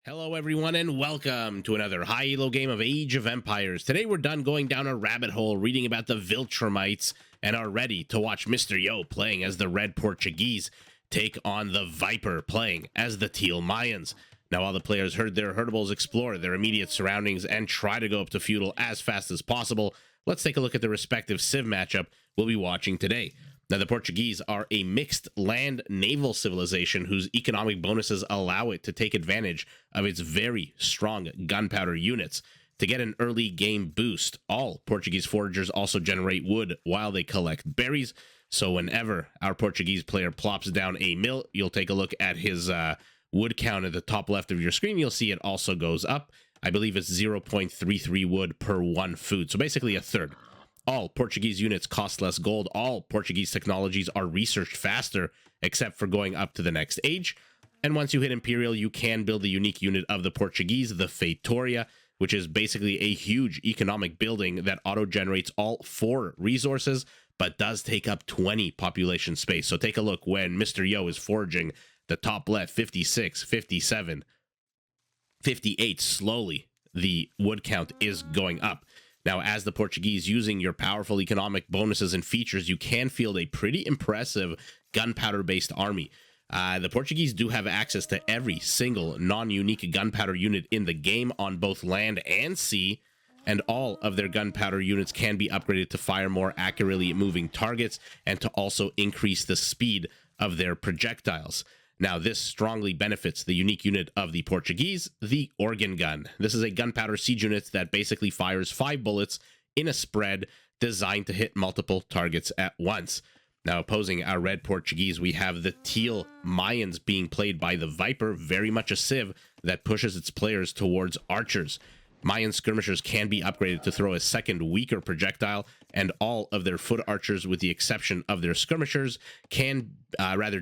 Hello everyone and welcome to another high elo game of Age of Empires. Today we're done going down a rabbit hole reading about the Viltrumites and are ready to watch Mr. Yo playing as the Red Portuguese take on the Viper playing as the Teal Mayans. Now all the players heard their herdables explore their immediate surroundings and try to go up to feudal as fast as possible. Let's take a look at the respective civ matchup we'll be watching today. Now, the Portuguese are a mixed land naval civilization whose economic bonuses allow it to take advantage of its very strong gunpowder units. To get an early game boost, all Portuguese foragers also generate wood while they collect berries. So whenever our Portuguese player plops down a mill, you'll take a look at his wood count at the top left of your screen. You'll see it also goes up. I believe it's 0.33 wood per one food, so basically a third. All Portuguese units cost less gold. All Portuguese technologies are researched faster, except for going up to the next age. And once you hit Imperial, you can build the unique unit of the Portuguese, the Feitoria, which is basically a huge economic building that auto-generates all 4 resources, but does take up 20 population space. So take a look when Mr. Yo is foraging the top left, 56, 57, 58. Slowly, the wood count is going up. Now, as the Portuguese, using your powerful economic bonuses and features, you can field a pretty impressive gunpowder-based army. The Portuguese do have access to every single non-unique gunpowder unit in the game on both land and sea, and all of their gunpowder units can be upgraded to fire more accurately at moving targets and to also increase the speed of their projectiles. Now, this strongly benefits the unique unit of the Portuguese, the organ gun. This is a gunpowder siege unit that basically fires 5 bullets in a spread designed to hit multiple targets at once. Now, opposing our Red Portuguese, we have the Teal Mayans being played by the Viper, very much a civ that pushes its players towards archers. Mayan skirmishers can be upgraded to throw a second weaker projectile, and all of their foot archers, with the exception of their skirmishers, can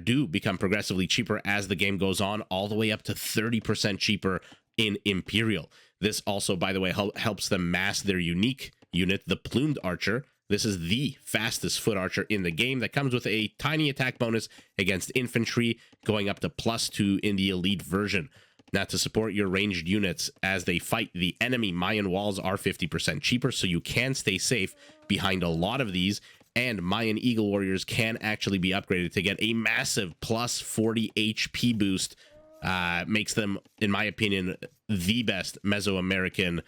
do become progressively cheaper as the game goes on, all the way up to 30% cheaper in Imperial. This also, by the way, helps them mass their unique unit, the Plumed Archer. This is the fastest foot archer in the game that comes with a tiny attack bonus against infantry, going up to +2 in the elite version. Now, to support your ranged units as they fight the enemy, Mayan walls are 50% cheaper, so you can stay safe behind a lot of these, and Mayan Eagle Warriors can actually be upgraded to get a massive +40 HP boost. Makes them, in my opinion, the best Mesoamerican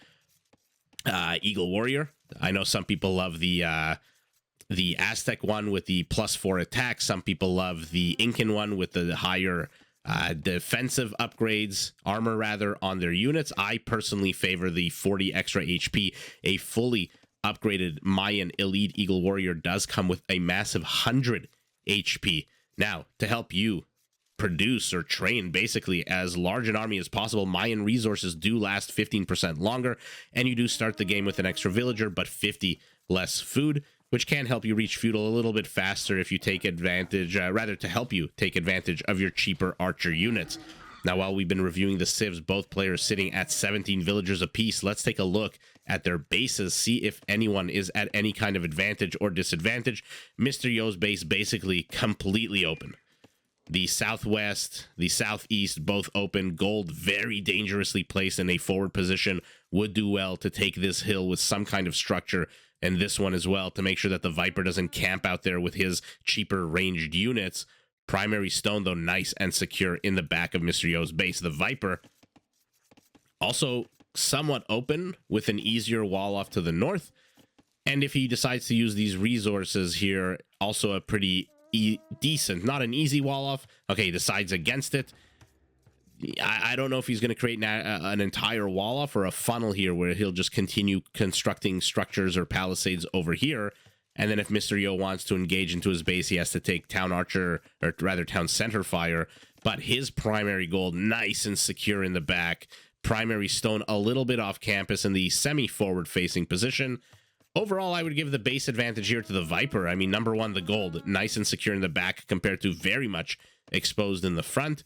Eagle Warrior. I know some people love the Aztec one with the +4 attack. Some people love the Incan one with the higher defensive upgrades, armor rather, on their units. I personally favor the 40 extra HP. A fully upgraded Mayan Elite Eagle Warrior does come with a massive 100 HP. Now, to help you produce or train basically as large an army as possible, Mayan resources do last 15% longer, and you do start the game with an extra villager, but 50 less food, which can help you reach feudal a little bit faster if you take advantage, to help you take advantage of your cheaper archer units. Now, while we've been reviewing the civs, both players sitting at 17 villagers apiece, let's take a look at their bases, see if anyone is at any kind of advantage or disadvantage. Mr. Yo's base basically completely open. The southwest, the southeast, both open. Gold very dangerously placed in a forward position. Would do well to take this hill with some kind of structure, and this one as well, to make sure that the Viper doesn't camp out there with his cheaper ranged units. Primary stone, though, nice and secure in the back of Mr. Yo's base. The Viper also somewhat open with an easier wall off to the north. And if he decides to use these resources here, also a pretty decent, not an easy wall off. Okay, he decides against it. I don't know if he's going to create an entire wall off or a funnel here where he'll just continue constructing structures or palisades over here. And then if Mr. Yo wants to engage into his base, he has to take town archer, or rather town center fire. But his primary gold, nice and secure in the back. Primary stone a little bit off campus in the semi-forward facing position. Overall, I would give the base advantage here to the Viper. I mean, number one, the gold, nice and secure in the back compared to very much exposed in the front.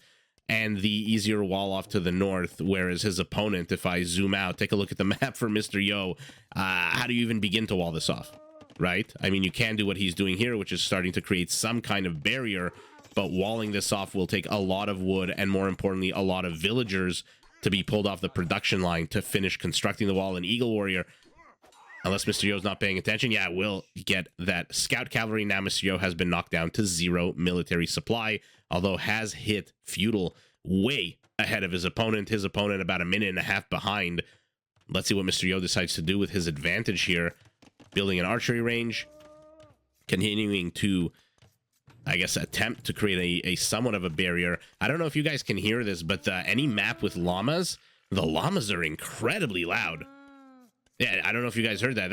And the easier wall off to the north, whereas his opponent, if I zoom out, take a look at the map for Mr. Yo, how do you even begin to wall this off, right? I mean, you can do what he's doing here, which is starting to create some kind of barrier, but walling this off will take a lot of wood and, more importantly, a lot of villagers to be pulled off the production line to finish constructing the wall. And Eagle Warrior, unless Mr. Yo's not paying attention, yeah, will get that scout cavalry. Now Mr. Yo has been knocked down to 0 military supply, although has hit feudal way ahead of his opponent. His opponent about a minute and a half behind. Let's see what Mr. Yo decides to do with his advantage here. Building an archery range, continuing to, I guess, attempt to create a somewhat of a barrier. I don't know if you guys can hear this, but any map with llamas, the llamas are incredibly loud. Yeah, I don't know if you guys heard that.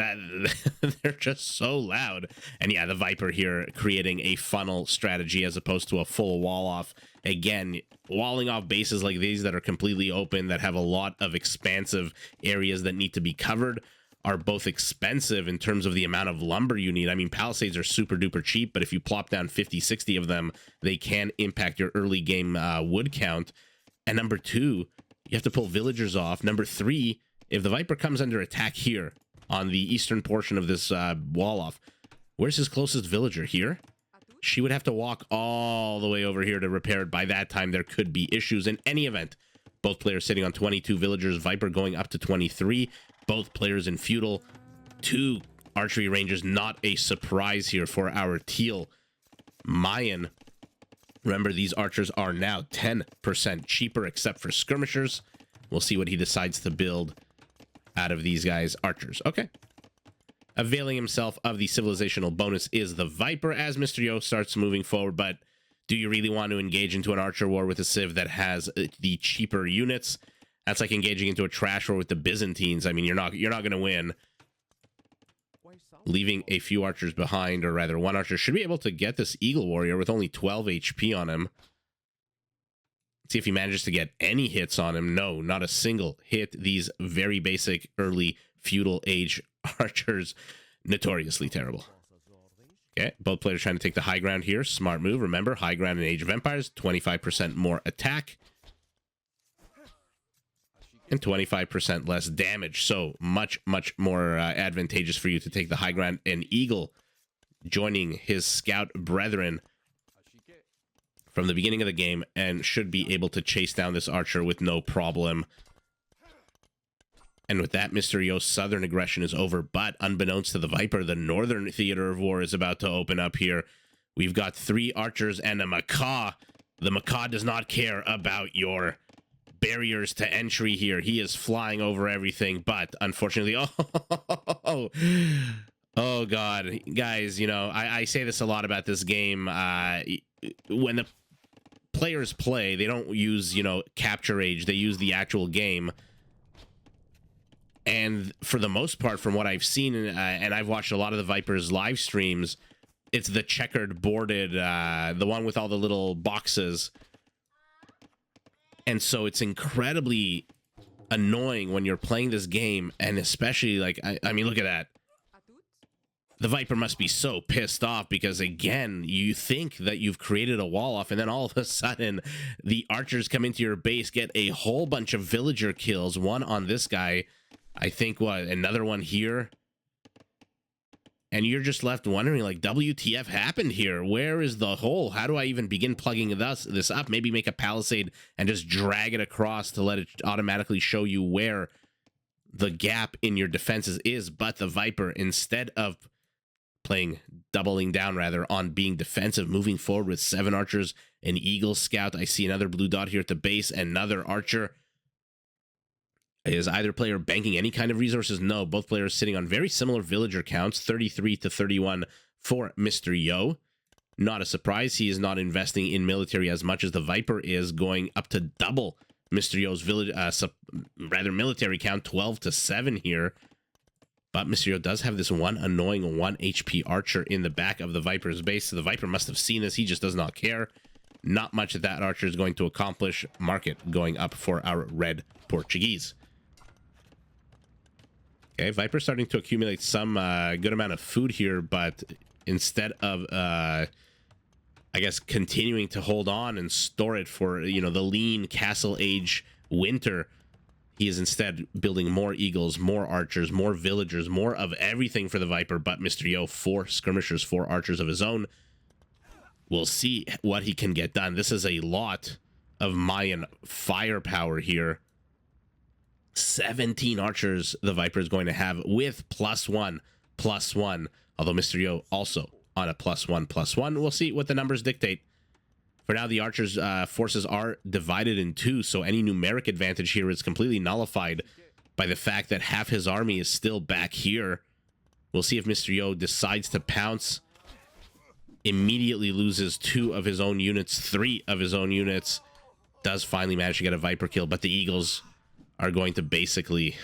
They're just so loud. And yeah, the Viper here creating a funnel strategy as opposed to a full wall off. Again, walling off bases like these that are completely open, that have a lot of expansive areas that need to be covered, are both expensive in terms of the amount of lumber you need. I mean, palisades are super duper cheap, but if you plop down 50, 60 of them, they can impact your early game wood count. And number 2, you have to pull villagers off. Number 3, if the Viper comes under attack here on the eastern portion of this wall off, where's his closest villager? Here? She would have to walk all the way over here to repair it. By that time, there could be issues. In any event, both players sitting on 22 villagers, Viper going up to 23. Both players in feudal. 2 archery ranges, not a surprise here for our teal Mayan. Remember, these archers are now 10% cheaper, except for skirmishers. We'll see what he decides to build out of these guys' archers. Okay. Availing himself of the civilizational bonus is the Viper as Mr. Yo starts moving forward. But do you really want to engage into an archer war with a civ that has the cheaper units? That's like engaging into a trash war with the Byzantines. I mean, you're not going to win. Leaving a few archers behind, or rather one archer should be able to get this Eagle Warrior with only 12 HP on him. See if he manages to get any hits on him. No, not a single hit. These very basic early feudal age archers, notoriously terrible. Okay, both players trying to take the high ground here. Smart move. Remember, high ground in Age of Empires, 25% more attack and 25% less damage. So much, much more advantageous for you to take the high ground. And Eagle joining his scout brethren from the beginning of the game and should be able to chase down this archer with no problem. And with that, Mr. Yo's southern aggression is over. But unbeknownst to the Viper, the northern theater of war is about to open up here. We've got 3 archers and a macaw. The macaw does not care about your barriers to entry here. He is flying over everything. But unfortunately, oh God, guys, you know, I say this a lot about this game. When the players play, they don't use, you know, capture age. They use the actual game. And for the most part, from what I've seen, and I've watched a lot of the Viper's live streams, it's the checkered boarded, the one with all the little boxes. And so it's incredibly annoying when you're playing this game, and especially, like, I mean, look at that. The Viper must be so pissed off because, again, you think that you've created a wall off, and then all of a sudden the archers come into your base, get a whole bunch of villager kills, one on this guy, I think, what, another one here, and you're just left wondering, like, WTF happened here? Where is the hole? How do I even begin plugging this up? Maybe make a palisade and just drag it across to let it automatically show you where the gap in your defenses is. But the Viper, instead of doubling down rather on being defensive, moving forward with 7 archers, an Eagle Scout. I see another blue dot here at the base, another archer. Is either player banking any kind of resources? No, both players sitting on very similar villager counts, 33 to 31 for Mr. Yo. Not a surprise, he is not investing in military as much as the Viper is, going up to double Mr. Yo's village, military count, 12 to 7 here. But Mr. Yo does have this one annoying 1 HP archer in the back of the Viper's base. So the Viper must have seen this. He just does not care. Not much that archer is going to accomplish. Market going up for our red Portuguese. Okay, Viper starting to accumulate some good amount of food here, but instead of, I guess, continuing to hold on and store it for, you know, the lean castle age winter, he is instead building more eagles, more archers, more villagers, more of everything for the Viper. But Mr. Yo, 4 skirmishers, 4 archers of his own. We'll see what he can get done. This is a lot of Mayan firepower here. 17 archers the Viper is going to have with +1, +1. Although Mr. Yo also on a +1, +1. We'll see what the numbers dictate. For now, the archers' forces are divided in two, so any numeric advantage here is completely nullified by the fact that half his army is still back here. We'll see if Mr. Yo decides to pounce. Immediately loses 2 of his own units, 3 of his own units. Does finally manage to get a Viper kill, but the Eagles are going to basically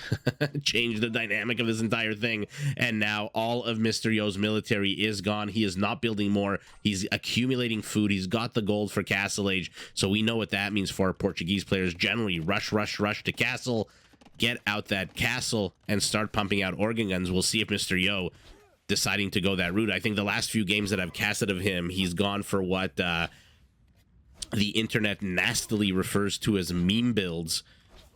change the dynamic of this entire thing. And now all of Mr. Yo's military is gone. He is not building more. He's accumulating food. He's got the gold for Castle Age. So we know what that means for our Portuguese players. Generally, rush, rush, rush to castle. Get out that castle and start pumping out organ guns. We'll see if Mr. Yo deciding to go that route. I think the last few games that I've casted of him, he's gone for what the internet nastily refers to as meme builds,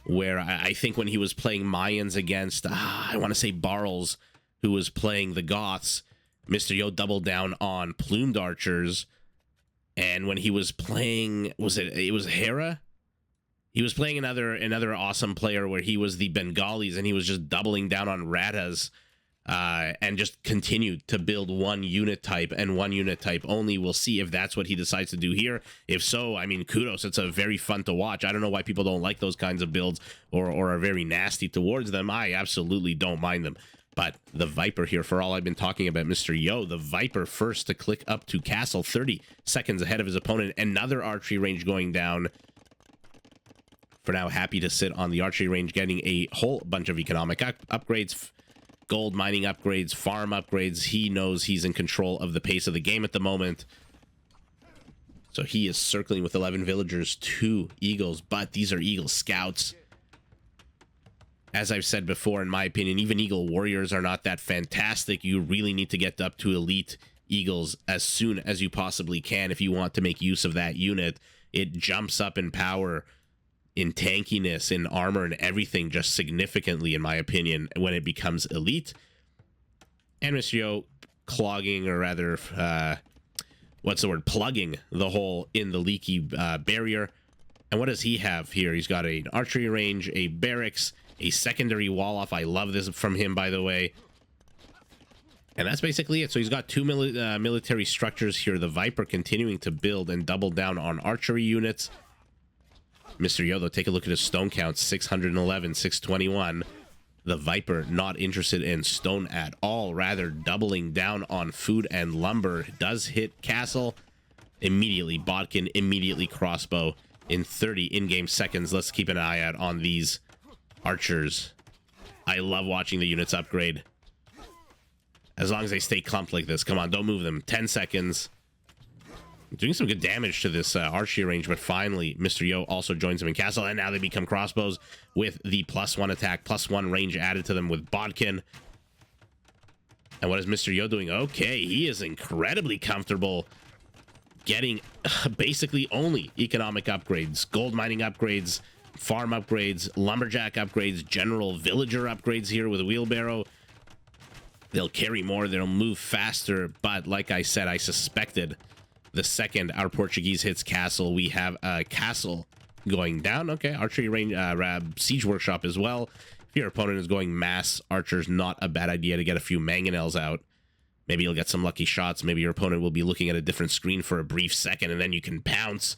where I think when he was playing Mayans against, I want to say Barles, who was playing the Goths, Mr. Yo doubled down on plumed archers. And when he was playing, it was Hera? He was playing another awesome player where he was the Bengalis, and he was just doubling down on Ratas, and just continued to build one unit type and one unit type only. We'll see if that's what he decides to do here. If so, I mean, kudos. It's a very fun to watch. I don't know why people don't like those kinds of builds or are very nasty towards them. I absolutely don't mind them. But the Viper here, for all I've been talking about Mr. Yo, the Viper first to click up to castle, 30 seconds ahead of his opponent. Another archery range going down. For now, happy to sit on the archery range, getting a whole bunch of economic upgrades, gold mining upgrades, farm upgrades. He knows he's in control of the pace of the game at the moment. So he is circling with 11 villagers, 2 eagles, but these are eagle scouts. As I've said before, in my opinion, even eagle warriors are not that fantastic. You really need to get up to elite eagles as soon as you possibly can if you want to make use of that unit. It jumps up in power, in tankiness, in armor, and everything just significantly, in my opinion, when it becomes elite. And Mr. Yo clogging, or rather, plugging the hole in the leaky barrier. And what does he have here? He's got an archery range, a barracks, a secondary wall off. I love this from him, by the way. And that's basically it. So he's got 2 military structures here. The Viper continuing to build and double down on archery units. Mr. Yo, though, take a look at his stone count, 611, 621. The Viper not interested in stone at all, rather doubling down on food and lumber. Does hit castle. Immediately bodkin, immediately crossbow in 30 in-game seconds. Let's keep an eye out on these archers. I love watching the units upgrade. As long as they stay clumped like this. Come on, don't move them. 10 seconds. Doing some good damage to this archery range, but finally Mr. Yo also joins them in castle, and now they become crossbows with the +1 attack, +1 range added to them with bodkin. And what is Mr. Yo doing? Okay, he is incredibly comfortable getting basically only economic upgrades, gold mining upgrades, farm upgrades, lumberjack upgrades, general villager upgrades here with a wheelbarrow. They'll carry more, they'll move faster, but like I said, I suspected the second our Portuguese hits castle, we have a castle going down. Okay, archery range, siege workshop as well. If your opponent is going mass archers, not a bad idea to get a few mangonels out. Maybe you'll get some lucky shots. Maybe your opponent will be looking at a different screen for a brief second, and then you can pounce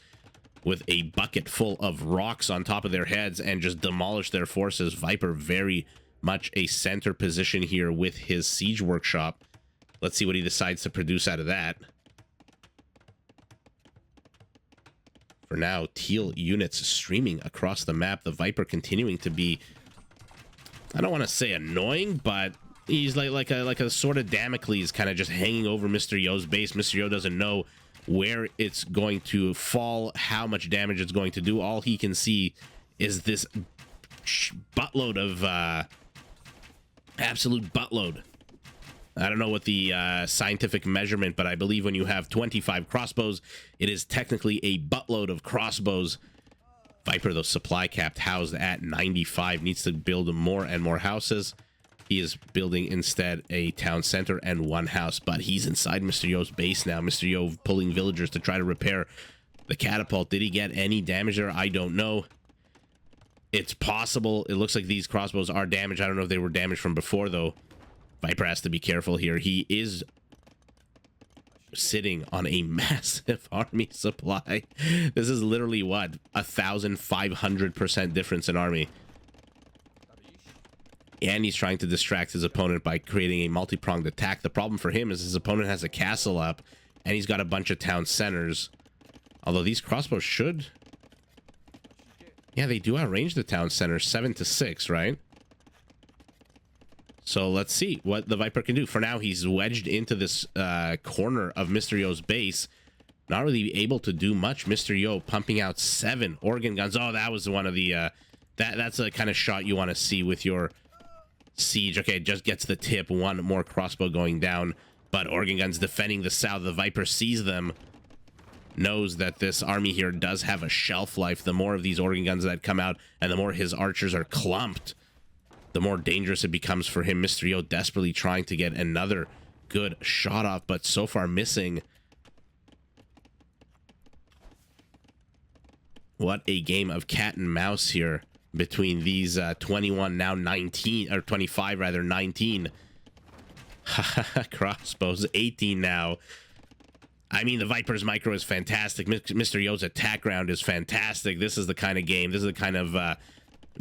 with a bucket full of rocks on top of their heads and just demolish their forces. Viper very much a center position here with his siege workshop. Let's see what he decides to produce out of that. For now, teal units streaming across the map. The Viper continuing to be, I don't want to say annoying, but he's like a sort of Damocles kind of just hanging over Mr. Yo's base. Mr. Yo doesn't know where it's going to fall, how much damage it's going to do. All he can see is this buttload of absolute buttload. I don't know what the scientific measurement, but I believe when you have 25 crossbows, it is technically a buttload of crossbows. Viper, though, supply capped, housed at 95, needs to build more and more houses. He is building instead a town center and 1 house, but he's inside Mr. Yo's base now. Mr. Yo pulling villagers to try to repair the catapult. Did he get any damage there? I don't know. It's possible. It looks like these crossbows are damaged. I don't know if they were damaged from before, though. Viper has to be careful here. He is sitting on a massive army supply. This is literally, what, 1,500% difference in army. And he's trying to distract his opponent by creating a multi-pronged attack. The problem for him is his opponent has a castle up, and he's got a bunch of town centers. Although these crossbows should... Yeah, they do outrange the town center 7 to 6, right? So let's see what the Viper can do. For now, he's wedged into this corner of Mr. Yo's base. Not really able to do much. Mr. Yo pumping out 7 organ guns. Oh, that was one of the... that's a kind of shot you want to see with your siege. Okay, it just gets the tip. One more crossbow going down. But organ guns defending the south. The Viper sees them. Knows that this army here does have a shelf life. The more of these organ guns that come out and the more his archers are clumped, the more dangerous it becomes for him. Mr. Yo desperately trying to get another good shot off, but so far missing. What a game of cat and mouse here between these 21, now 19, or 25 rather, 19. Crossbows, 18 now. I mean, the Viper's micro is fantastic. Mr. Yo's attack round is fantastic. This is the kind of game, this is the kind of,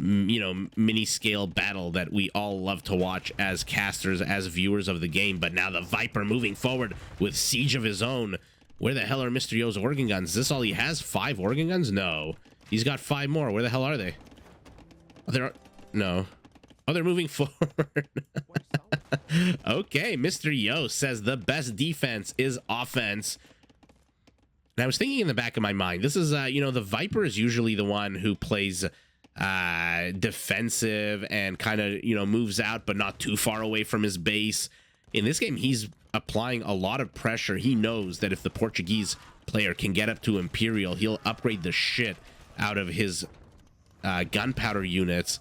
you know, mini-scale battle that we all love to watch as casters, as viewers of the game. But now the Viper moving forward with siege of his own. Where the hell are Mr. Yo's organ guns? Is this all he has? 5 organ guns? No. He's got 5 more. Where the hell are they? Oh, there are... No. Oh, they're moving forward. Okay, Mr. Yo says the best defense is offense. And I was thinking in the back of my mind, this is, you know, the Viper is usually the one who plays defensive and kind of, you know, moves out, but not too far away from his base. In this game, he's applying a lot of pressure. He knows that if the Portuguese player can get up to Imperial, he'll upgrade the shit out of his gunpowder units.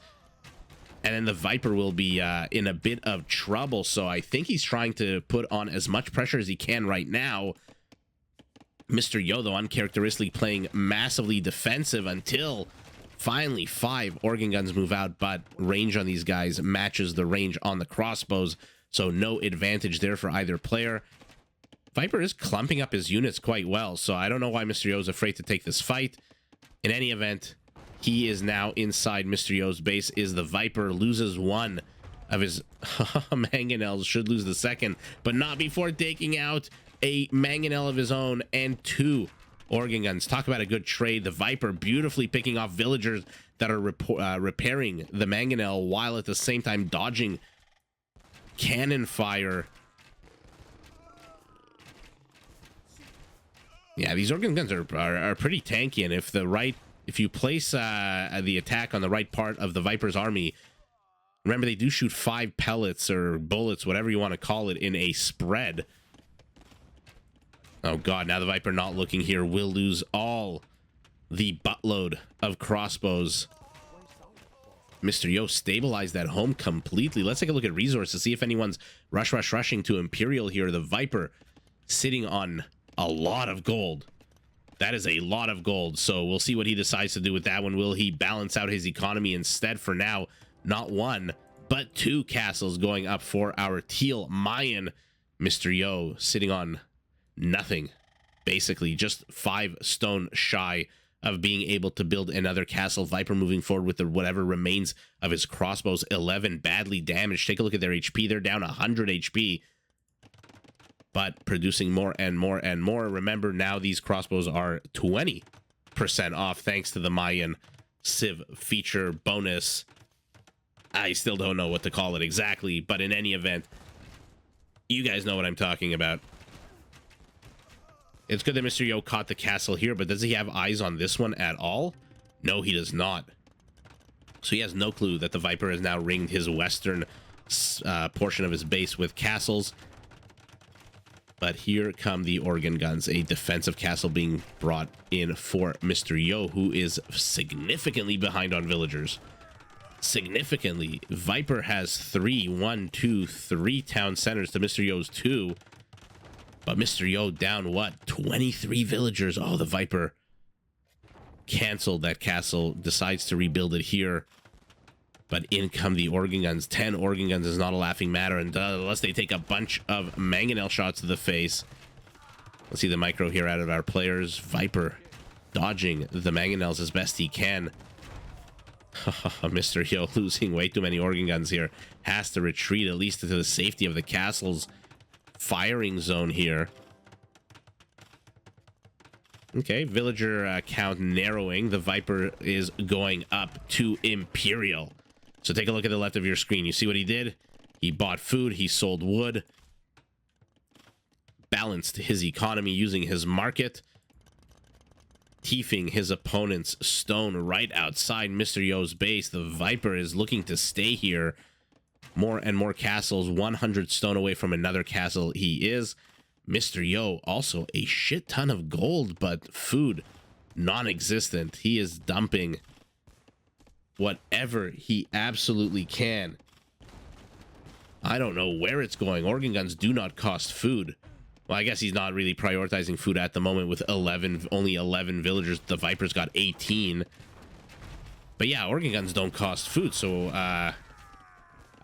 And then the Viper will be in a bit of trouble. So I think he's trying to put on as much pressure as he can right now. Mr. Yo, though, uncharacteristically playing massively defensive until finally 5 organ guns move out. But range on these guys matches the range on the crossbows. So no advantage there for either player. Viper is clumping up his units quite well. So I don't know why Mr. Yo is afraid to take this fight. In any event... He is now inside Mr. Yo's base. Is the Viper, loses 1 of his mangonels, should lose the second, but not before taking out a mangonel of his own and 2 organ guns. Talk about a good trade. The Viper beautifully picking off villagers that are repairing the mangonel while at the same time dodging cannon fire. Yeah, these organ guns are pretty tanky, and if you place the attack on the right part of the Viper's army, remember they do shoot 5 pellets or bullets, whatever you want to call it, in a spread. Oh god, now the Viper not looking here will lose all the buttload of crossbows. Mr. Yo stabilized that home completely. Let's take a look at resources, see if anyone's rushing to Imperial here. The Viper sitting on a lot of gold. That is a lot of gold, so we'll see what he decides to do with that one. Will he balance out his economy instead? For now, not 1, but 2 castles going up for our teal Mayan. Mr. Yo sitting on nothing, basically just 5 stone shy of being able to build another castle. Viper moving forward with the whatever remains of his crossbows. 11 badly damaged. Take a look at their HP. They're down 100 HP. But producing more and more and more. Remember, now these crossbows are 20% off thanks to the Mayan Civ feature bonus. I still don't know what to call it exactly, but in any event, you guys know what I'm talking about. It's good that Mr. Yo caught the castle here, but does he have eyes on this one at all? No, he does not. So he has no clue that the Viper has now ringed his western portion of his base with castles. But here come the organ guns, a defensive castle being brought in for Mr. Yo, who is significantly behind on villagers. Significantly. Viper has 3 town centers to Mr. Yo's 2. But Mr. Yo down, what, 23 villagers? Oh, the Viper canceled that castle, decides to rebuild it here. But in come the organ guns. 10 organ guns is not a laughing matter, and unless they take a bunch of mangonel shots to the face. Let's see the micro here out of our players. Viper dodging the mangonels as best he can. Mr. Yo losing way too many organ guns here. Has to retreat at least to the safety of the castle's firing zone here. Okay, villager count narrowing. The Viper is going up to Imperial. So take a look at the left of your screen. You see what he did? He bought food, he sold wood, balanced his economy using his market, teefing his opponent's stone right outside Mr. Yo's base. The Viper is looking to stay here. More and more castles, 100 stone away from another castle he is. Mr. Yo also a shit ton of gold, but food non-existent. He is dumping whatever he absolutely can. I don't know where it's going. Organ guns do not cost food. Well, I guess he's not really prioritizing food at the moment with only 11 villagers. The Viper's got 18. But yeah, organ guns don't cost food, so I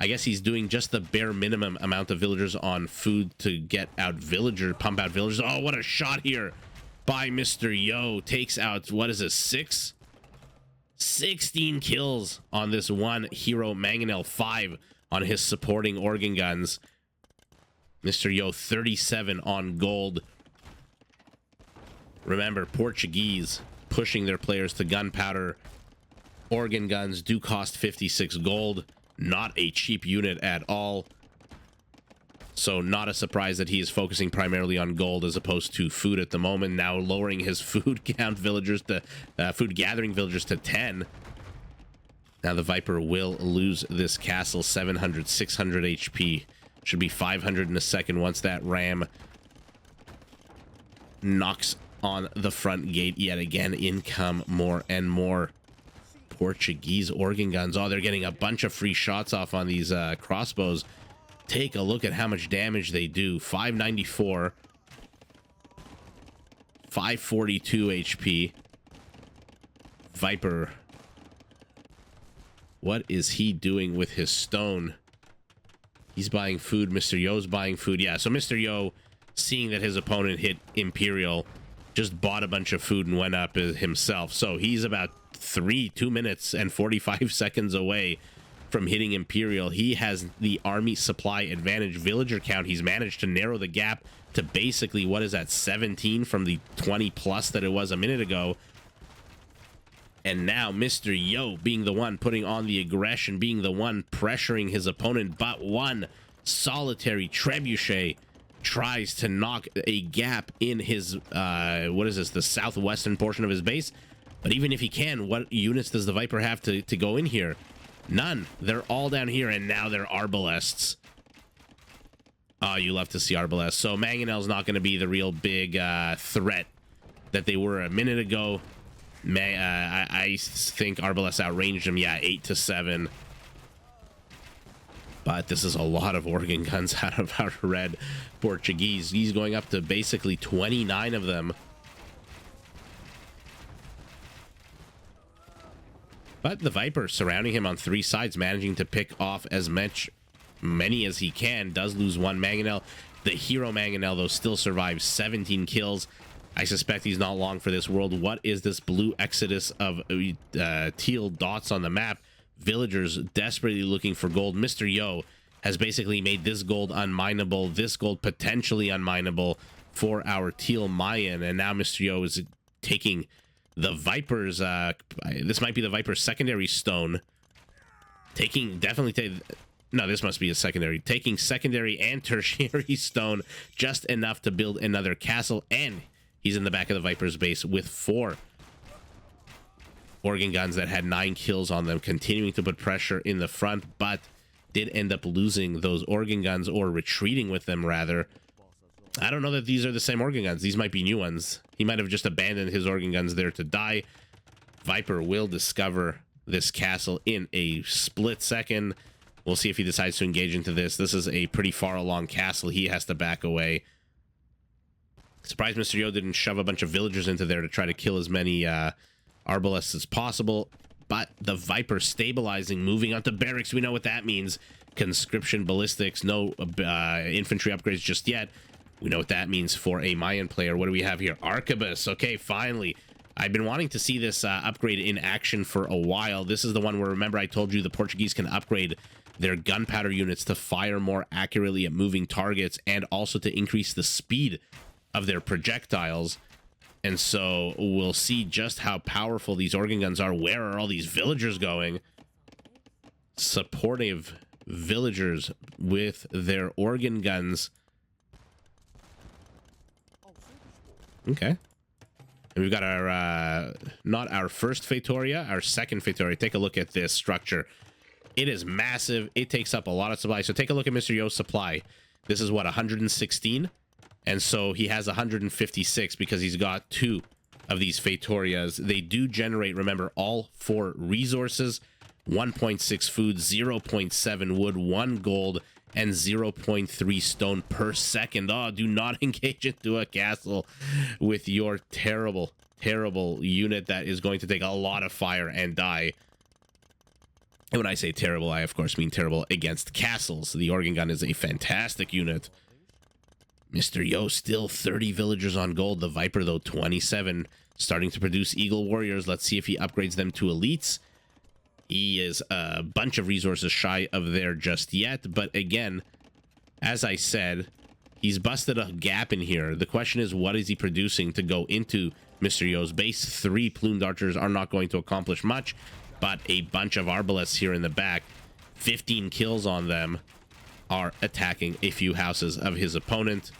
guess he's doing just the bare minimum amount of villagers on food to get out pump out villagers. Oh, what a shot here by Mr. Yo. Takes out, what is this, 16 kills on this one hero Mangonel, 5 on his supporting organ guns. Mr. Yo 37 on gold. Remember, Portuguese pushing their players to gunpowder. Organ guns do cost 56 gold. Not a cheap unit at all. So not a surprise that he is focusing primarily on gold as opposed to food at the moment. Now lowering his food count villagers to food gathering villagers to 10. Now the Viper will lose this castle. 700, 600 HP. Should be 500 in a second once that ram knocks on the front gate yet again. In come more and more Portuguese organ guns. Oh, they're getting a bunch of free shots off on these crossbows. Take a look at how much damage they do. 594, 542 HP. Viper, what is he doing with his stone? He's buying food. Mr. Yo's buying food. Yeah, so Mr. Yo, seeing that his opponent hit Imperial, just bought a bunch of food and went up himself. So he's about 2 minutes and 45 seconds away from hitting Imperial. He has the army supply advantage. Villager count, he's managed to narrow the gap to basically, what is that, 17 from the 20 plus that it was a minute ago. And now Mr. Yo being the one putting on the aggression, being the one pressuring his opponent, but one solitary trebuchet tries to knock a gap in his what is this, the southwestern portion of his base. But even if he can, what units does the Viper have to go in here? None. They're all down here, and now they're arbalests. Oh, you love to see arbalests. So Mangonel's not going to be the real big threat that they were a minute ago. I think arbalests outranged him. Yeah, 8 to 7. But this is a lot of organ guns out of our red Portuguese. He's going up to basically 29 of them. But the Viper surrounding him on 3 sides, managing to pick off as many as he can. Does lose one Mangonel. The hero Mangonel, though, still survives. 17 kills. I suspect he's not long for this world. What is this blue exodus of teal dots on the map? Villagers desperately looking for gold. Mr. Yo has basically made this gold unmineable, this gold potentially unmineable for our teal Mayan. And now Mr. Yo is taking the Viper's, this might be the Viper's secondary stone. No, this must be a secondary. Taking secondary and tertiary stone, just enough to build another castle. And he's in the back of the Viper's base with 4 organ guns that had 9 kills on them, continuing to put pressure in the front, but did end up losing those organ guns, or retreating with them rather. I don't know that these are the same organ guns. These might be new ones. He might have just abandoned his organ guns there to die. Viper will discover this castle in a split second. We'll see if he decides to engage into this. This is a pretty far along castle. He has to back away. Surprised Mr. Yo didn't shove a bunch of villagers into there to try to kill as many arbalests as possible. But the Viper stabilizing, moving on to barracks. We know what that means. Conscription, ballistics, no infantry upgrades just yet. We know what that means for a Mayan player. What do we have here? Arquebus. Okay, finally. I've been wanting to see this upgrade in action for a while. This is the one where, remember, I told you the Portuguese can upgrade their gunpowder units to fire more accurately at moving targets and also to increase the speed of their projectiles. And so we'll see just how powerful these organ guns are. Where are all these villagers going? Supportive villagers with their organ guns. Okay. And we've got our, not our first Feitoria, our second Feitoria. Take a look at this structure. It is massive. It takes up a lot of supply. So take a look at Mr. Yo's supply. This is what, 116? And so he has 156 because he's got 2 of these Feitorias. They do generate, remember, all 4 resources, 1.6 food, 0.7 wood, 1 gold, and 0.3 stone per second. Oh, do not engage into a castle with your terrible, terrible unit that is going to take a lot of fire and die. And when I say terrible, I of course mean terrible against castles. The organ gun is a fantastic unit. Mr. Yo still 30 villagers on gold. The Viper, though, 27. Starting to produce Eagle Warriors. Let's see if he upgrades them to elites. He is a bunch of resources shy of there just yet. But again, as I said, he's busted a gap in here. The question is, what is he producing to go into Mr. Yo's base? 3 plumed archers are not going to accomplish much, but a bunch of arbalests here in the back, 15 kills on them, are attacking a few houses of his opponent.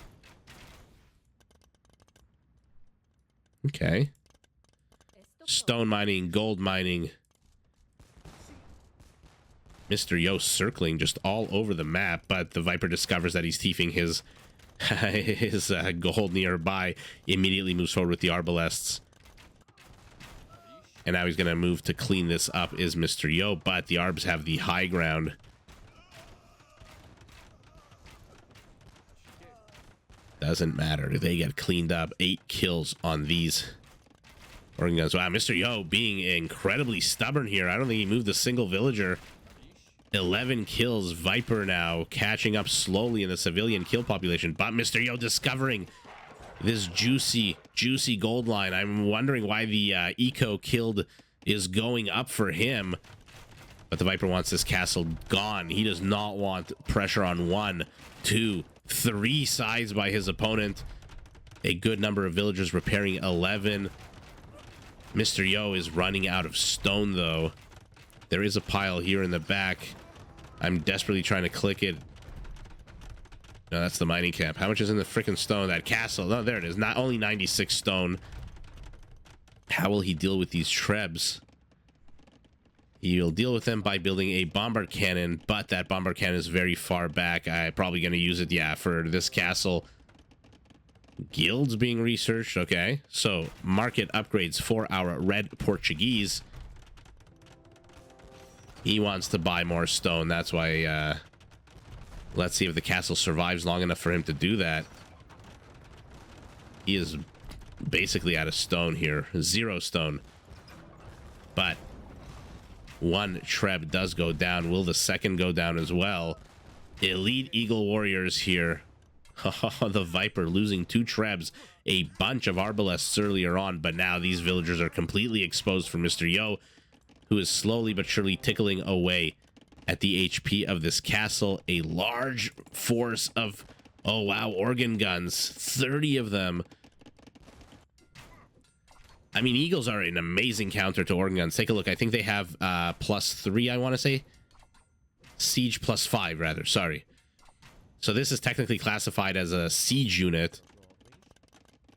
Okay. Stone mining, gold mining. Mr. Yo circling just all over the map, but the Viper discovers that he's thieving his gold nearby. Immediately moves forward with the arbalests. And now he's going to move to clean this up is Mr. Yo, but the arbs have the high ground. Doesn't matter. They get cleaned up. 8 kills on these organ guns. Wow, Mr. Yo being incredibly stubborn here. I don't think he moved a single villager. 11 kills. Viper now catching up slowly in the civilian kill population. But Mr. Yo discovering this juicy gold line. I'm wondering why the eco killed is going up for him. But the Viper wants this castle gone. He does not want pressure on 1, 2, 3 sides by his opponent. A good number of villagers repairing 11. Mr. Yo is running out of stone, though. There is a pile here in the back. I'm desperately trying to click it. No, that's the mining camp. How much is in the freaking stone? That castle. Oh, there it is. Not only 96 stone. How will he deal with these trebs? He'll deal with them by building a bombard cannon, but that bombard cannon is very far back. I'm probably going to use it, yeah, for this castle. Guilds being researched. Okay, so market upgrades for our red Portuguese. He wants to buy more stone. That's why, let's see if the castle survives long enough for him to do that. He is basically out of stone here. 0 stone. But 1 treb does go down. Will the second go down as well? Elite Eagle Warriors here. The Viper losing 2 trebs. A bunch of arbalests earlier on, but now these villagers are completely exposed for Mr. Yo, who is slowly but surely tickling away at the HP of this castle. A large force of, oh wow, organ guns. 30 of them. I mean, eagles are an amazing counter to organ guns. Take a look. I think they have +3, I want to say. Siege +5, rather. Sorry. So this is technically classified as a siege unit.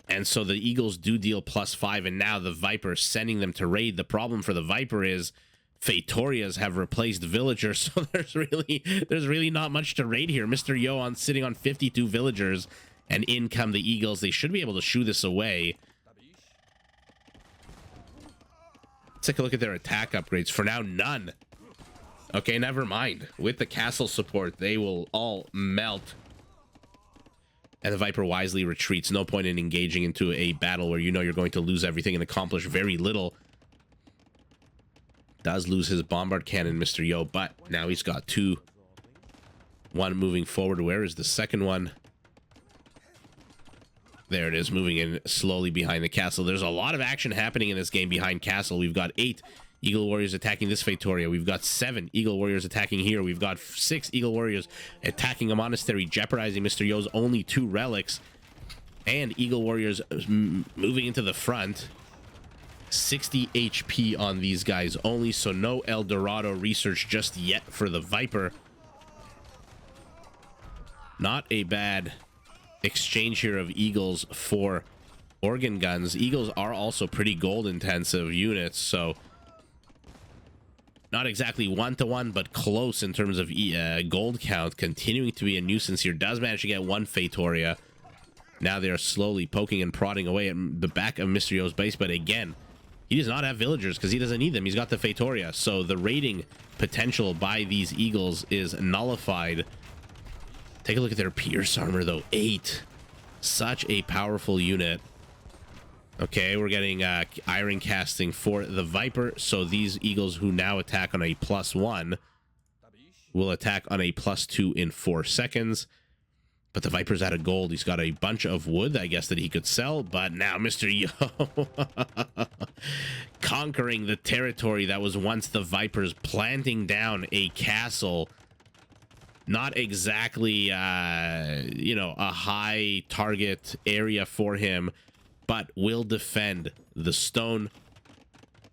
And so the eagles do deal +5, and now the Viper sending them to raid. The problem for the Viper is Feitorias have replaced villagers, so there's really not much to raid here. Mr. Yo sitting on 52 villagers, and in come the eagles. They should be able to shoo this away. Let's take a look at their attack upgrades. For now, none. Okay, never mind. With the castle support, they will all melt. And the Viper wisely retreats. No point in engaging into a battle where you know you're going to lose everything and accomplish very little. Does lose his bombard cannon, Mr. Yo, but now he's got two. One moving forward. Where is the second one? There it is, moving in slowly behind the castle. There's a lot of action happening in this game behind castle. We've got 8 Eagle Warriors attacking this Feitoria. We've got 7 Eagle Warriors attacking here. We've got 6 Eagle Warriors attacking a monastery, jeopardizing Mr. Yo's only 2 relics. And Eagle Warriors moving into the front. 60 HP on these guys only, so no El Dorado research just yet for the Viper. Not a bad exchange here of Eagles for organ guns. Eagles are also pretty gold intensive units, so not exactly one-to-one, but close in terms of gold count. Continuing to be a nuisance here. Does manage to get one Feitoria. Now they are slowly poking and prodding away at the back of Mr. Yo's base, but again, he does not have villagers because he doesn't need them. He's got the Feitoria, so the raiding potential by these Eagles is nullified. Take a look at their Pierce armor, though. 8. Such a powerful unit. Okay, we're getting iron casting for the Viper, so these Eagles who now attack on a +1 will attack on a +2 in 4 seconds. But the Viper's out of gold. He's got a bunch of wood, I guess, that he could sell. But now Mr. Yo conquering the territory that was once the Viper's, planting down a castle. Not exactly, you know, a high target area for him, but will defend the stone.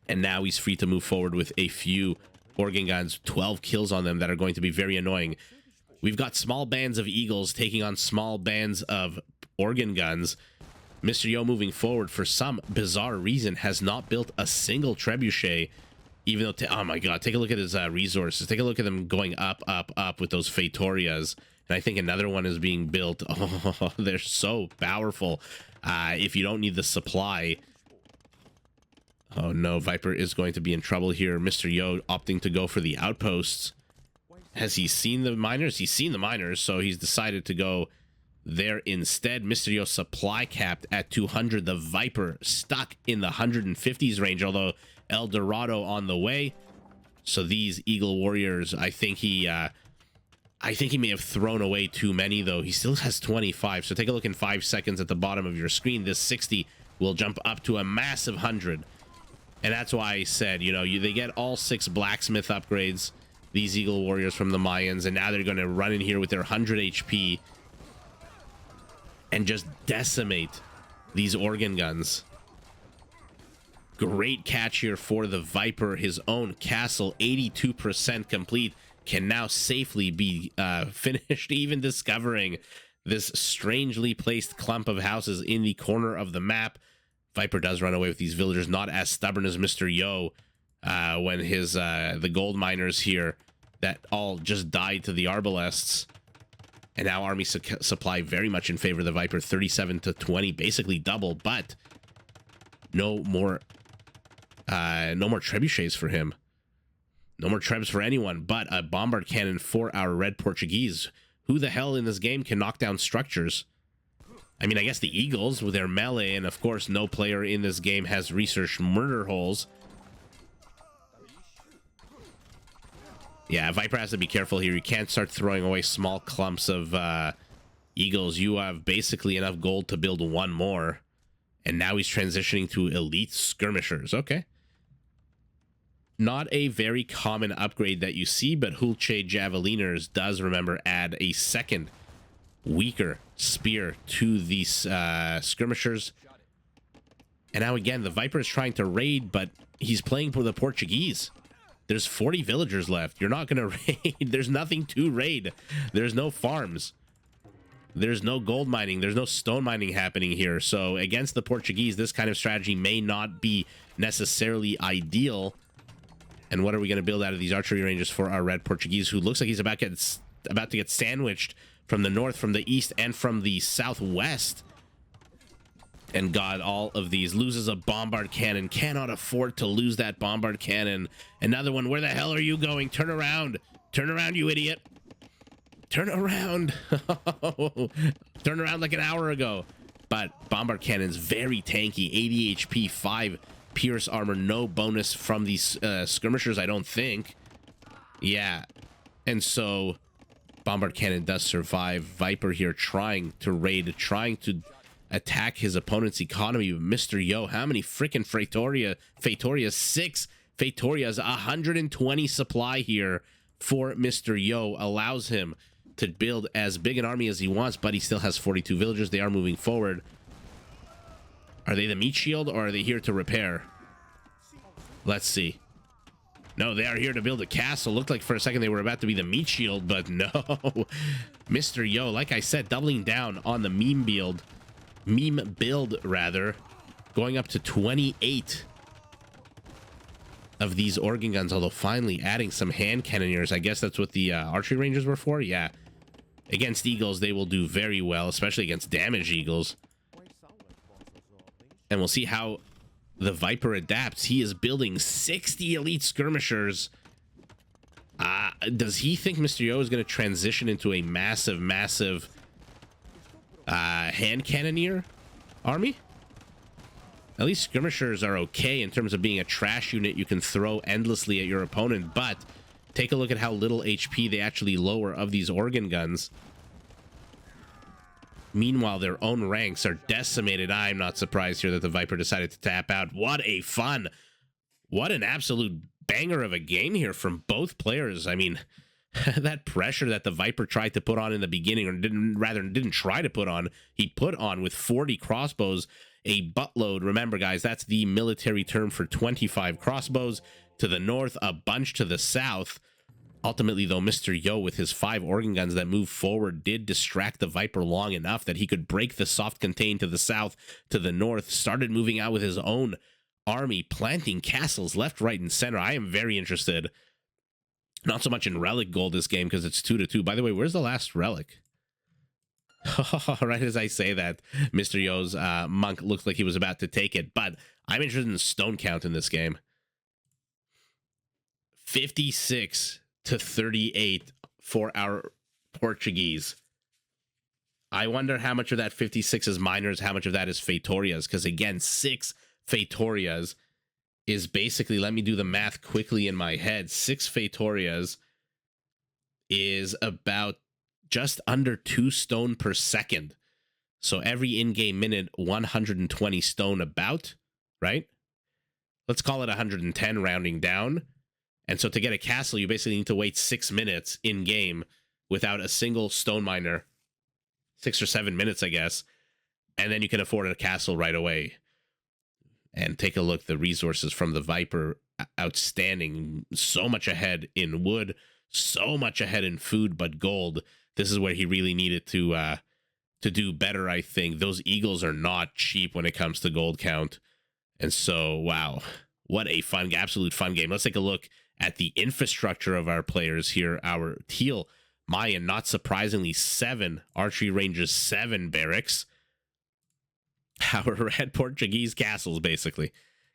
And now he's free to move forward with a few organ guns. 12 kills on them that are going to be very annoying. We've got small bands of Eagles taking on small bands of organ guns. Mr. Yo moving forward for some bizarre reason has not built a single trebuchet, even though, oh my god, take a look at his resources. Take a look at them going up, up, up with those Feitorias. And I think another one is being built. Oh, they're so powerful. If you don't need the supply. Oh no, Viper is going to be in trouble here. Mr. Yo opting to go for the outposts. Has he seen the miners? He's seen the miners, so he's decided to go there instead. Mr. Yo supply capped at 200. The Viper stuck in the 150s range, although El Dorado on the way. So these Eagle Warriors, I think he may have thrown away too many, though. He still has 25. So take a look in 5 seconds at the bottom of your screen. This 60 will jump up to a massive 100. And that's why I said, you know, they get all 6 blacksmith upgrades, these Eagle Warriors from the Mayans, and now they're going to run in here with their 100 HP and just decimate these organ guns. Great catch here for the Viper. His own castle, 82% complete, can now safely be finished, even discovering this strangely placed clump of houses in the corner of the map. Viper does run away with these villagers, not as stubborn as Mr. Yo, when his the gold miners here that all just died to the arbalests. And now army supply very much in favor of the Viper, 37 to 20, basically double, but no more trebuchets for him. No more trebs for anyone, but a bombard cannon for our red Portuguese. Who the hell in this game can knock down structures? I mean, I guess the Eagles with their melee, and of course no player in this game has researched murder holes. Yeah, Viper has to be careful here. You can't start throwing away small clumps of Eagles. You have basically enough gold to build one more. And now he's transitioning to elite skirmishers. Okay. Not a very common upgrade that you see, but Hulche Javeliners does, remember, add a second weaker spear to these skirmishers. And now again, the Viper is trying to raid, but he's playing for the Portuguese. There's 40 villagers left. You're not going to raid. There's nothing to raid. There's no farms. There's no gold mining. There's no stone mining happening here. So against the Portuguese, this kind of strategy may not be necessarily ideal. And what are we going to build out of these archery ranges for our red Portuguese, who looks like he's about to get sandwiched from the north, from the east, and from the southwest. And God, all of these. Loses a bombard cannon. Cannot afford to lose that bombard cannon. Another one. Where the hell are you going? Turn around. Turn around, you idiot. Turn around. Turn around like an hour ago. But bombard cannon's very tanky. 80 HP, 5 Pierce armor, no bonus from these skirmishers, I don't think. Yeah. And so Bombard Cannon does survive. Viper here trying to raid, trying to attack his opponent's economy. Mr. Yo, how many freaking Fetorias? 6 Fetorias, 120 supply here for Mr. Yo. Allows him to build as big an army as he wants, but he still has 42 villagers. They are moving forward. Are they the meat shield, or are they here to repair? Let's see. No, they are here to build a castle. Looked like for a second they were about to be the meat shield, but no. Mr. Yo, like I said, doubling down on the meme build. Meme build, rather. Going up to 28 of these organ guns, although finally adding some hand cannoneers. I guess that's what the archery ranges were for? Yeah. Against eagles, they will do very well, especially against damaged eagles. And we'll see how the Viper adapts. He is building 60 elite skirmishers. Does he think Mr. Yo is going to transition into a massive hand cannoneer army? At least skirmishers are okay in terms of being a trash unit you can throw endlessly at your opponent, but take a look at how little HP they actually lower of these organ guns. Meanwhile, their own ranks are decimated. I'm not surprised here that the Viper decided to tap out. What an absolute banger of a game here from both players. I mean, that pressure that the Viper tried to put on in the beginning, or didn't try to put on, he put on with 40 crossbows, a buttload. Remember, guys, that's the military term for 25 crossbows to the north, a bunch to the south. Ultimately, though, Mr. Yo, with his 5 organ guns that moved forward, did distract the Viper long enough that he could break the soft contain to the south, to the north, started moving out with his own army, planting castles left, right, and center. I am very interested. Not so much in relic gold this game because it's 2-2. By the way, where's the last relic? Right as I say that, Mr. Yo's monk looks like he was about to take it, but I'm interested in stone count in this game. 56-38 for our Portuguese. I wonder how much of that 56 is miners, how much of that is Fetorias, because again, 6 Fetorias is basically, let me do the math quickly in my head, 6 Fetorias is about just under 2 stone per second. So every in-game minute, 120 stone about, right? Let's call it 110 rounding down. And so to get a castle, you basically need to wait 6 minutes in-game without a single stone miner. 6 or 7 minutes, I guess. And then you can afford a castle right away. And take a look, the resources from the Viper, outstanding. So much ahead in wood, so much ahead in food, but gold. This is where he really needed to do better, I think. Those eagles are not cheap when it comes to gold count. And so, wow, what a fun, absolute fun game. Let's take a look at the infrastructure of our players here. Our teal Mayan, not surprisingly, 7 archery ranges, 7 barracks. Our red Portuguese castles, basically.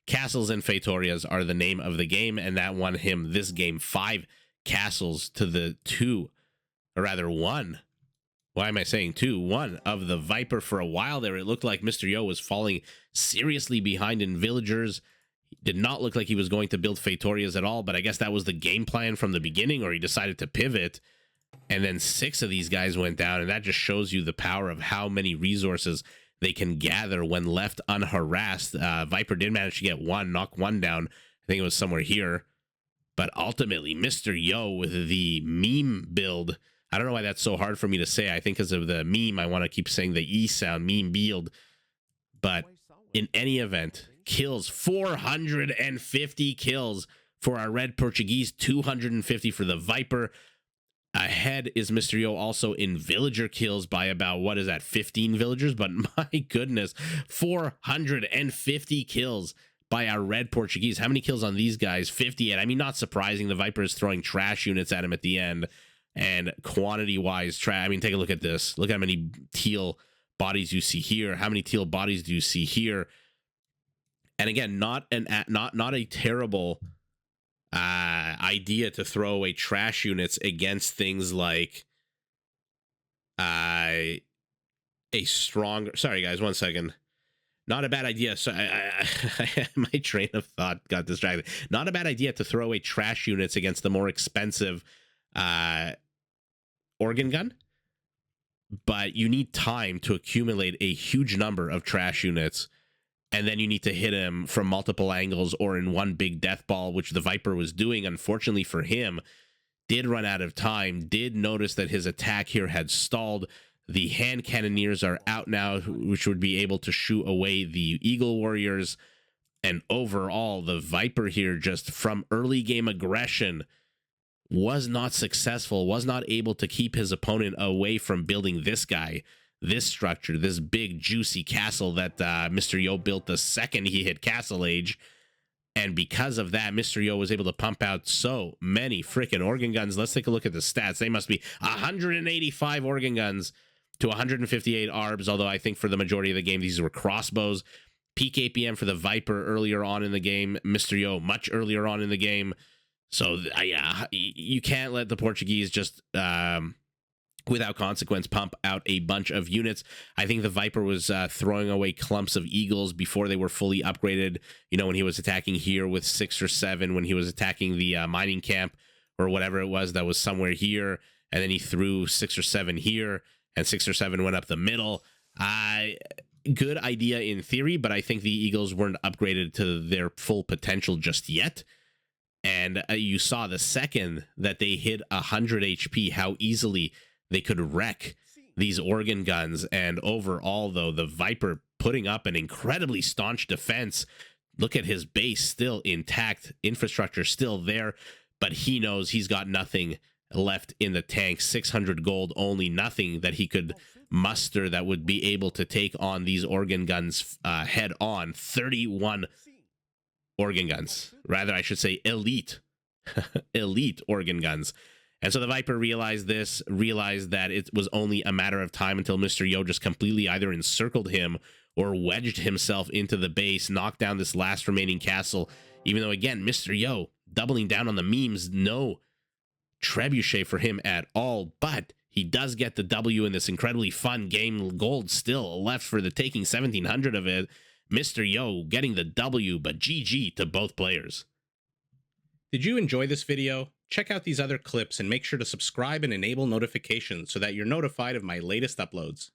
Castles and Fetorias are the name of the game, and that won him this game. 5 castles to the 2, or rather 1. Why am I saying 2? 1 of the Viper. For a while there, it looked like Mr. Yo was falling seriously behind in villagers. It did not look like he was going to build Fetorias at all, but I guess that was the game plan from the beginning, or he decided to pivot. And then 6 of these guys went down, and that just shows you the power of how many resources they can gather when left unharassed. Viper did manage to get one, knock one down. I think it was somewhere here. But ultimately, Mr. Yo with the meme build. I don't know why that's so hard for me to say. I think because of the meme, I want to keep saying the E sound, meme build. But in any event, kills, 450 kills for our red Portuguese, 250 for the Viper. Ahead is Mr. Yo also in villager kills by about, what is that, 15 villagers? But my goodness, 450 kills by our red Portuguese. How many kills on these guys? 58. I mean, not surprising. The Viper is throwing trash units at him at the end. And quantity-wise, I mean, take a look at this. Look how many teal bodies you see here. How many teal bodies do you see here? And again, not a terrible idea to throw away trash units against things like a stronger. Sorry, guys, 1 second. Not a bad idea. So my train of thought got distracted. Not a bad idea to throw away trash units against the more expensive organ gun, but you need time to accumulate a huge number of trash units, and then you need to hit him from multiple angles or in one big death ball, which the Viper was doing. Unfortunately for him, did run out of time, did notice that his attack here had stalled. The hand cannoneers are out now, which would be able to shoot away the Eagle Warriors. And overall, the Viper here, just from early game aggression, was not successful, was not able to keep his opponent away from building this guy, this structure, this big, juicy castle that Mr. Yo built the second he hit Castle Age. And because of that, Mr. Yo was able to pump out so many freaking organ guns. Let's take a look at the stats. They must be 185 organ guns to 158 ARBs, although I think for the majority of the game, these were crossbows. Peak APM for the Viper earlier on in the game. Mr. Yo much earlier on in the game. So, yeah, you can't let the Portuguese just, without consequence, pump out a bunch of units. I think the Viper was throwing away clumps of Eagles before they were fully upgraded. You know, when he was attacking here with 6 or 7, when he was attacking the mining camp or whatever it was that was somewhere here, and then he threw 6 or 7 here, and 6 or 7 went up the middle. Good idea in theory, but I think the Eagles weren't upgraded to their full potential just yet. And you saw the second that they hit 100 HP, how easily they could wreck these organ guns. And overall, though, the Viper putting up an incredibly staunch defense. Look at his base still intact, infrastructure still there, but he knows he's got nothing left in the tank. 600 gold only, nothing that he could muster that would be able to take on these organ guns head on. 31 organ guns, rather I should say elite elite organ guns. And so the Viper realized this, realized that it was only a matter of time until Mr. Yo just completely either encircled him or wedged himself into the base, knocked down this last remaining castle, even though, again, Mr. Yo doubling down on the memes, no trebuchet for him at all, but he does get the W in this incredibly fun game. Gold still left for the taking, 1,700 of it. Mr. Yo getting the W, but GG to both players. Did you enjoy this video? Check out these other clips and make sure to subscribe and enable notifications so that you're notified of my latest uploads.